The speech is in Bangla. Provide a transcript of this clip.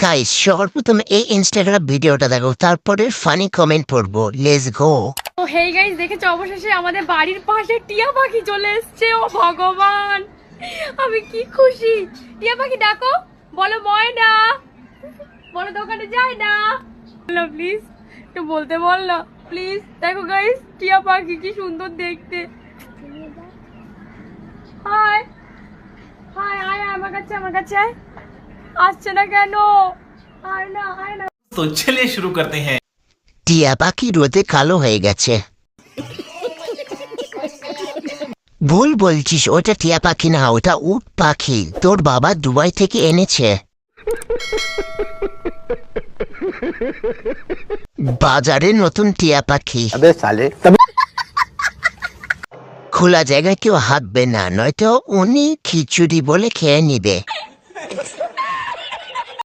গাইস সর্বপ্রথম এই ইনস্টাগ্রাম ভিডিওটা দেখো, তারপরে ফানি কমেন্ট পড়বো। Let's go. তো হেই গাইস, দেখেছো অবশেষে আমাদের বাড়ির পাশে টিয়া পাখি চলে এসেছে। ও ভগবান, আমি কি খুশি। টিয়া পাখি ডাকো, বলো ময়না, বলো দোকানে যাই না, বলো প্লিজ, একটু বলতে বল না প্লিজ। দেখো গাইস, টিয়া পাখি কি সুন্দর দেখতে। হাই হাই হাই, আমার কাছে আয়। আসছে না কেন? আয় না আয় না। तो चलिए शुरू करते हैं। টিয়া পাখি রোদে কালো হয়ে গেছে। ভুল বলছিস, ওটা টিয়া পাখি না, ওটা উট পাখি। তোর বাবা দুবাই থেকে এনেছে। বাজারে নতুন টিয়া পাখি। খোলা জায়গায় কেউ হাঁটবে না, নয়তো উনি খিচুড়ি বলে খেয়ে নিবে।